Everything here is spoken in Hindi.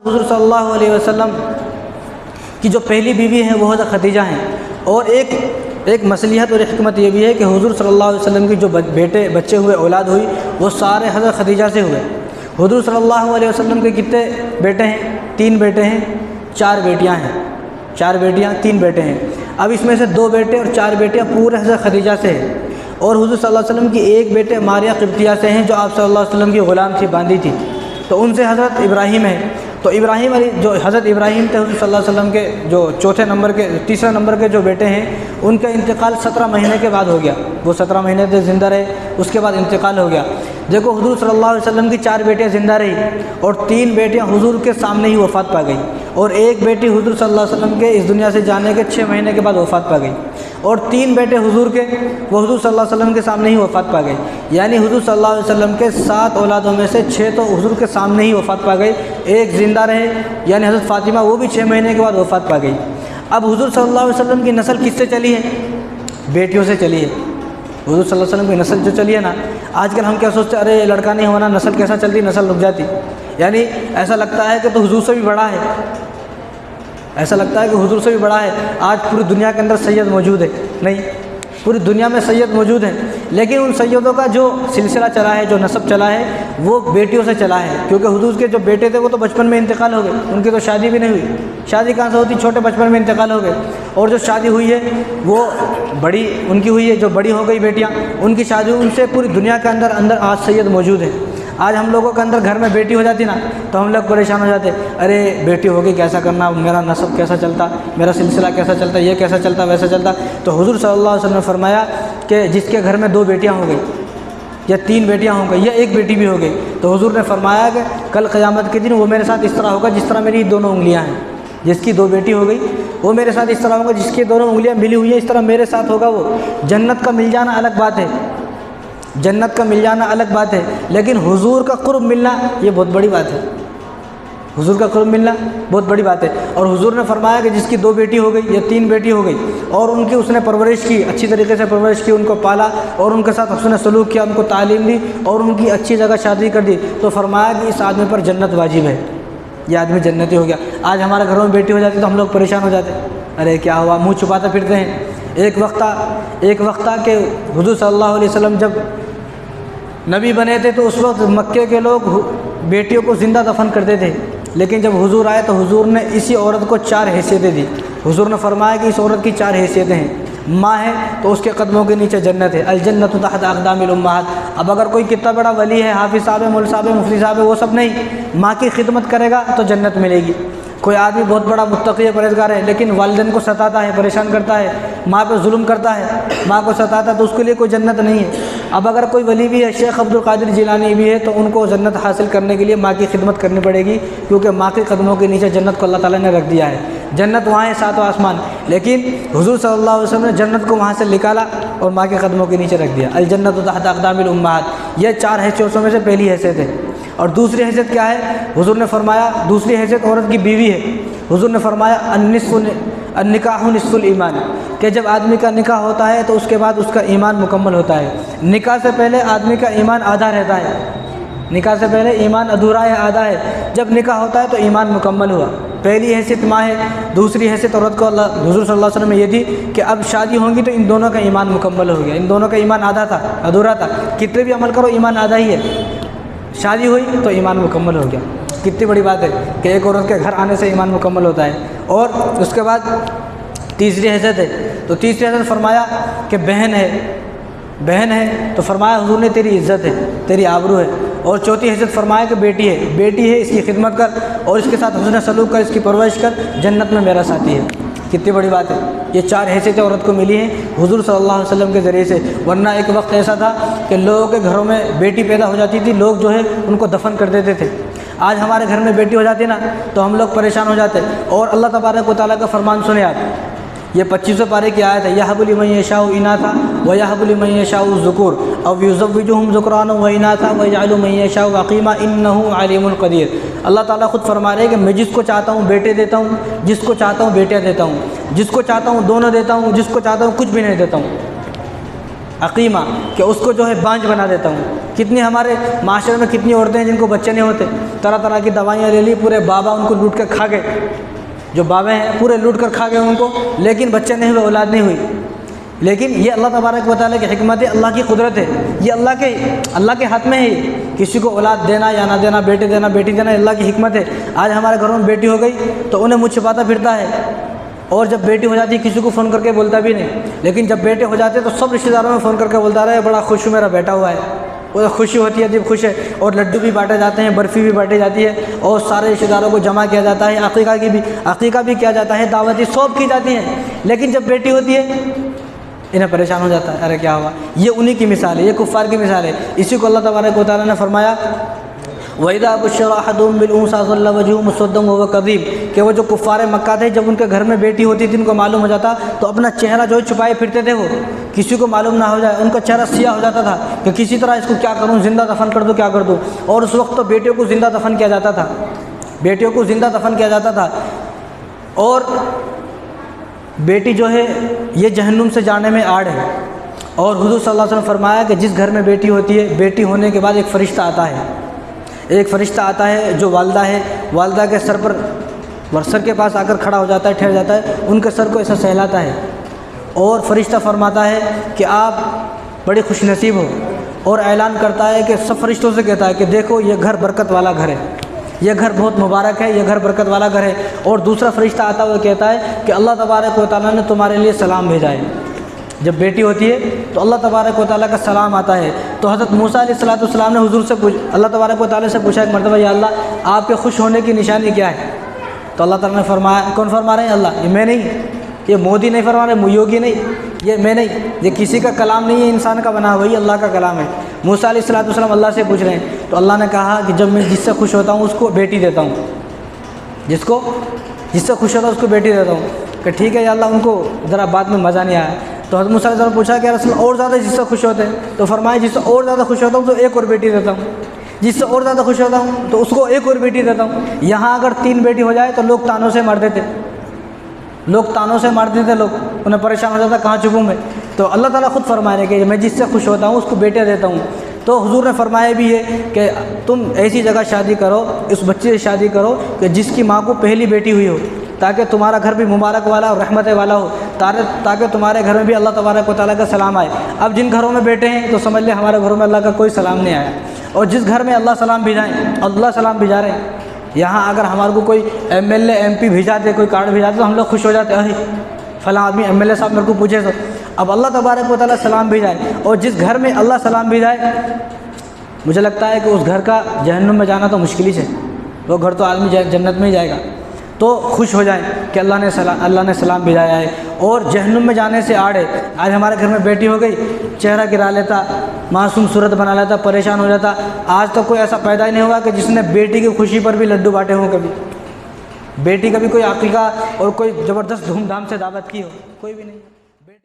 हुज़ूर सल्लल्लाहु अलैहि वसल्लम की जो पहली बीवी हैं वो हज़रत खदीजा हैं। और एक मसलिहत और हिकमत ये भी है कि हुज़ूर सल्लल्लाहु अलैहि वसल्लम की जो बच्चे हुए, औलाद हुई, वो सारे हज़रत खदीजा से हुए। हुज़ूर सल्लल्लाहु अलैहि वसल्लम के कितने बेटे हैं? 3 बेटे हैं, 4 बेटियां हैं। 4 बेटियां, 3 बेटे हैं। अब इसमें से 2 बेटे और 4 बेटियां पूरे हज़रत खदीजा से हैं। और हुज़ूर सल्लल्लाहु अलैहि वसल्लम की एक बेटे मारिया क़िब्तिया से हैं, जो आप सल्लल्लाहु अलैहि वसल्लम की ग़ुलाम थी, बांदी थी। तो उनसे हज़रत इब्राहीम है। तो इब्राहीम जो हज़रत इब्राहीम थे, हुज़ूर सल्लल्लाहु अलैहि वसल्लम के जो तीसरे नंबर के जो बेटे हैं, उनका इंतकाल 17 महीने के बाद हो गया। वो 17 महीने तक ज़िंदा रहे, उसके बाद इंतकाल हो गया। देखो, हुज़ूर सल्लल्लाहु अलैहि वसल्लम की 4 बेटियाँ ज़िंदा रही और 3 बेटियाँ हुज़ूर के सामने ही वफ़ात पा गई, और एक बेटी हुज़ूर सल्लल्लाहु अलैहि वसल्लम के इस दुनिया से जाने के 6 महीने के बाद वफ़ात पा गई, और 3 बेटे हुज़ूर के, वो हुज़ूर सल्लल्लाहु अलैहि वसल्लम के सामने ही वफ़ात पा गए। यानी हुज़ूर सल्लल्लाहु अलैहि वसल्लम के 7 औलादों में से 6 तो हुज़ूर के सामने ही वफ़ात पा गई, एक ज़िंदा रहे, यानी हज़रत फ़ातिमा, वो भी 6 महीने के बाद वफ़ात पा गई। अब हुज़ूर सल्लल्लाहु अलैहि वसल्लम की नस्ल किससे चली है? बेटियों से चली है। हुज़ूर सल्लल्लाहु अलैहि वसल्लम की नस्ल जो चली है ना, आजकल हम क्या सोचते हैं, अरे लड़का नहीं होना, नस्ल कैसा चलती, नस्ल रुक जाती। यानी ऐसा लगता है कि तो हुज़ूर से भी बड़ा है, ऐसा लगता है कि हुज़ूर से भी बड़ा है। आज पूरी दुनिया के अंदर सैयद मौजूद है, नहीं, पूरी दुनिया में सैयद मौजूद हैं, लेकिन उन सैयदों का जो सिलसिला चला है, जो नस्ब चला है, वो बेटियों से चला है। क्योंकि हुज़ूर के जो बेटे थे वो तो बचपन में इंतकाल हो गए, उनकी तो शादी भी नहीं हुई। शादी कहाँ से होती, छोटे बचपन में इंतकाल हो गए। और जो शादी हुई है वो बड़ी उनकी हुई है, जो बड़ी हो गई बेटियाँ, उनकी शादी, उनसे पूरी दुनिया के अंदर आज सैयद मौजूद हैं। आज हम लोगों के अंदर घर में बेटी हो जाती ना, तो हम लोग परेशान हो जाते, अरे बेटी होगी कैसा करना, मेरा नस्ब कैसा चलता, मेरा सिलसिला कैसा चलता, ये कैसा चलता, वैसा चलता। तो हुज़ूर सल्लल्लाहु अलैहि वसल्लम ने फरमाया कि जिसके घर में 2 बेटियां हो गई, या 3 बेटियां हो गई, या 1 बेटी भी हो गई, तो हुज़ूर ने फरमाया कि कल क़यामत के दिन वो मेरे साथ इस तरह होगा जिस तरह मेरी दोनों उंगलियाँ हैं। जिसकी 2 बेटी हो गई वो मेरे साथ इस तरह होगा, जिसकी दोनों उंगलियाँ मिली हुई हैं इस तरह मेरे साथ होगा। वो जन्नत का मिल जाना अलग बात है, जन्नत का मिल जाना अलग बात है, लेकिन हुज़ूर का क़ुर्ब मिलना ये बहुत बड़ी बात है। हुज़ूर का क़ुर्ब मिलना बहुत बड़ी बात है। और हुज़ूर ने फरमाया कि जिसकी 2 बेटी हो गई या 3 बेटी हो गई, और उनकी उसने परवरिश की, अच्छी तरीके से परवरिश की, उनको पाला और उनके साथ उसने सलूक किया, उनको तालीम दी और उनकी अच्छी जगह शादी कर दी, तो फरमाया कि इस आदमी पर जन्नत वाजिब है, ये आदमी जन्नती हो गया। आज हमारे घरों में बेटी हो जाती तो हम लोग परेशान हो जाते, अरे क्या हुआ, मुँह छुपाते फिरते हैं। एक वक्त था कि हुज़ूर सल्लल्लाहु अलैहि वसल्लम जब नबी बने थे तो उस वक्त मक्के के लोग बेटियों को ज़िंदा दफन करते थे, लेकिन जब हुज़ूर आए तो हुज़ूर ने इसी औरत को 4 हैसियतें दी। हुज़ूर ने फरमाया कि इस औरत की 4 हैसियतें हैं। माँ है तो उसके कदमों के नीचे जन्नत है, अल जन्नतु तहत अक़दामिल उम्महात। अब अगर कोई कितना बड़ा वली है, हाफिज़ साहब है, मौलवी साहब है, मुफ्ती साहब है, वो सब नहीं, माँ की खिदमत करेगा तो जन्नत मिलेगी। कोई आदमी बहुत बड़ा मुत्तक़ी है, परहेज़गार है, लेकिन वालिदैन को सताता है, परेशान करता है, माँ पे जुल्म करता है, माँ को सताता है, तो उसके लिए कोई जन्नत नहीं है। अब अगर कोई वली भी है, शेख अब्दुल कादिर जिलानी भी है, तो उनको जन्नत हासिल करने के लिए माँ की खिदमत करनी पड़ेगी, क्योंकि माँ के कदमों के नीचे जन्नत को अल्लाह ताला ने रख दिया है। जन्नत वहाँ है, 7वां आसमान, लेकिन हुज़ूर सल्लल्लाहु अलैहि वसल्लम ने जन्नत को वहाँ से निकाला और माँ के कदमों के नीचे रख दिया। अल जन्नतु तहत अक़दामिल उम्महात, ये 4 हैसियतों में से पहली हैसियत है। और दूसरी हैसियत क्या है? हुज़ूर ने फरमाया, दूसरी हैसियत औरत की बीवी है। हुज़ूर ने फरमाया अन्निकाहु निस्फुल ईमान, कि जब आदमी का निकाह होता है तो उसके बाद उसका ईमान मुकम्मल होता है। निकाह से पहले आदमी का ईमान आधा रहता है, निकाह से पहले ईमान अधूरा है, आधा है। जब निकाह होता है तो ईमान मुकम्मल हुआ। पहली हैसियत माँ है, दूसरी हैसियत औरत को हुज़ूर सल्लल्लाहु अलैहि वसल्लम ने ये दी कि अब शादी होंगी तो इन दोनों का ईमान मुकम्मल हो गया। इन दोनों का ईमान आधा था, अधूरा था। कितने भी अमल करो ईमान आधा ही है। शादी हुई तो ईमान मुकम्मल हो गया। कितनी बड़ी बात है कि एक औरत के घर आने से ईमान मुकम्मल होता है। और उसके बाद तीसरी हैसियत है, तो तीसरी हैसियत फरमाया कि बहन है तो फरमाया हुज़ूर ने तेरी इज़्ज़त है, तेरी आबरू है। और चौथी हैसियत फरमाया कि बेटी है इसकी खिदमत कर और इसके साथ हुस्न सलूक कर, इसकी परवरिश कर, जन्नत में मेरा साथी है। कितनी बड़ी बात है। ये 4 हैसियतें औरत को मिली हैं हुज़ूर सल्लल्लाहु अलैहि वसल्लम के ज़रिए से। वरना एक वक्त ऐसा था कि लोगों के घरों में बेटी पैदा हो जाती थी, लोग जो है उनको दफन कर देते थे। आज हमारे घर में बेटी हो जाती ना तो हम लोग परेशान हो जाते। और अल्लाह तबारक व तआला का फरमान सुने आप, ये 25वें पारे की आयत है, यहबु लिमन यशाउ इनाथा व यहबु लिमन यशाउ ज़ुकुर अव युज़व्विजुहुम ज़ुकराना व इनाथा व यजअलु मन यशाउ अक़ीमा इन्नहु अलीमुन क़दीर। अल्लाह ताला खुद फरमा रहे हैं कि मैं जिसको चाहता हूँ बेटे देता हूँ, जिसको चाहता हूँ बेटियाँ देता हूँ, जिसको चाहता हूँ दोनों देता हूँ, जिसको चाहता हूँ कुछ भी नहीं देता हूँ। अकीमा, कि उसको जो है बांझ बना देता हूँ। कितनी हमारे माशरे में कितनी औरतें हैं जिनको बच्चे नहीं होते, तरह तरह की दवाइयाँ ले ली, पूरे बाबा उनको लूट कर खा गए, जो बाबे हैं पूरे लूट कर खा गए उनको, लेकिन बच्चे नहीं हुए, औलाद नहीं हुई। लेकिन ये अल्लाह तबारक व तआला की हिकमत है, अल्लाह की कुदरत है, ये अल्लाह के हाथ में है। किसी को औलाद देना या ना देना, बेटे देना बेटी देना, अल्लाह की हिकमत है। आज हमारे घरों में बेटी हो गई तो उन्हें मुँह छिपाता फिरता है, और जब बेटी हो जाती है किसी को फ़ोन करके बोलता भी नहीं। लेकिन जब बेटे हो जाते तो सब रिश्तेदारों में फ़ोन करके बोलता रहे, बड़ा खुश हूँ मेरा बेटा हुआ है। वो खुशी होती है जब खुश है, और लड्डू भी बांटे जाते हैं, बर्फ़ी भी बांटी जाती है, और सारे रिश्तेदारों को जमा किया जाता है, अक़ीक़ा भी किया जाता है, दावती सब की जाती हैं। लेकिन जब बेटी होती है इन्हें परेशान हो जाता है, अरे क्या हुआ। ये उन्हीं की मिसाल है, ये कुफ़ार की मिसाल है। इसी को अल्लाह तबारक व तआला ने फरमाया, वइज़ा बुश्शिरा अहदुहुम बिल-उन्सा ज़ल्ला वजहुहु मुस्वद्दन व हुवा कज़ीम, कि वो जो कुफ़ार मक्का थे, जब उनके घर में बेटी होती थी उनको मालूम हो जाता तो अपना चेहरा जो छुपाए फिरते थे, वो किसी को मालूम ना हो जाए, उनका चेहरा सियाह हो जाता था कि किसी तरह इसको क्या करूँ, ज़िंदा दफन कर दूँ, क्या कर दूँ। और उस वक्त तो बेटियों को ज़िंदा दफन किया जाता था, बेटियों को ज़िंदा दफन किया जाता था। और बेटी जो है ये जहन्नुम से जाने में आड़ है। और हुज़ूर सल्लल्लाहु अलैहि वसल्लम फरमाया कि जिस घर में बेटी होती है, बेटी होने के बाद एक फ़रिश्ता आता है, एक फ़रिश्ता आता है जो वालदा है, वालदा के सर पर सर के पास आकर खड़ा हो जाता है, ठहर जाता है, उनके सर को ऐसा सहलाता है, और फ़रिश्ता फरमाता है कि आप बड़े खुशनसीब हो, और ऐलान करता है कि सब फ़रिश्तों से कहता है कि देखो ये घर बरकत वाला घर है, ये घर बहुत मुबारक है, ये घर बरकत वाला घर है। और दूसरा फ़रिश्ता आता हुआ कहता है कि अल्लाह तबारक व तआला ने तुम्हारे लिए सलाम भेजा है। जब बेटी होती है तो अल्लाह तबारक व तआला का सलाम आता है। तो हज़रत मूसा अलैहिस्सलाम ने हुज़ूर से अल्लाह तबारक व तआला से पूछा एक मरतबा, या अल्लाह आपके खुश होने की निशानी क्या है। तो अल्लाह ताला ने फरमाया, कौन फरमा रहे हैं? अल्लाह। ये मैं नहीं, ये मोदी नहीं फरमा रहे, योगी नहीं, ये मैं नहीं, ये किसी का कलाम नहीं है, इंसान का बना हुआ, ये अल्लाह का कलाम है। मूसा अलैहिस्सलाम अल्लाह से पूछ रहे हैं, तो अल्लाह ने कहा कि जब मैं जिससे खुश होता हूँ उसको बेटी देता हूँ, जिससे खुश होता हूँ उसको बेटी देता हूँ। कि ठीक है या अल्लाह, उनको ज़रा बात में मज़ा नहीं आया। तो हज़रत मूसा अलैहिस्सलाम पूछा कि रसूल और ज़्यादा जिससे खुश होते हैं? तो फरमाया जिससे और ज़्यादा खुश होता हूँ तो एक और बेटी देता हूँ, जिससे और ज़्यादा खुश होता हूँ तो उसको एक और बेटी देता हूँ। यहाँ अगर 3 बेटी हो जाए तो लोग तानों से मार देते, लोग उन्हें परेशान हो जाता, कहाँ छुपूँ मैं। तो अल्लाह ताला खुद फरमा रहे कि मैं जिससे खुश होता हूँ उसको बेटे देता हूँ। तो हुजूर ने फरमाया भी है कि तुम ऐसी जगह शादी करो, इस बच्चे से शादी करो कि जिसकी माँ को पहली बेटी हुई हो, ताकि तुम्हारा घर भी मुबारक वाला और रहमत वाला हो, ताकि तुम्हारे घर में भी अल्लाह तबारक व तआला का सलाम आए। अब जिन घरों में बेटे हैं तो समझ ले हमारे घरों में अल्लाह का कोई सलाम नहीं आया। और जिस घर में अल्लाह सलाम भिजाएँ, अल्लाह सलाम भिजा रहे हैं। यहाँ अगर हमारे को कोई MLA MP भिजा दे, कोई कार्ड भिजा दे तो हम लोग खुश हो जाते हैं, अरे फ़लाँ आदमी MLA साहब मेरे को पूछे। तो अब अल्लाह तबारक व तआला सलाम भिजाए, और जिस घर में अल्लाह सलाम भिजाए, मुझे लगता है कि उस घर का जहन्नुम में जाना तो मुश्किल ही है। वो घर तो आदमी जन्नत में ही जाएगा। तो खुश हो जाएं कि अल्लाह ने सलाम भिजाया है, और जहन्नुम में जाने से आड़े। आज हमारे घर में बेटी हो गई, चेहरा गिरा लेता, मासूम सूरत बना लेता, परेशान हो जाता। आज तक कोई ऐसा पैदा ही नहीं हुआ कि जिसने बेटी की खुशी पर भी लड्डू बांटे हों। कभी बेटी का भी कोई अक़ीक़ा और कोई ज़बरदस्त धूमधाम से दावत की हो, कोई भी नहीं।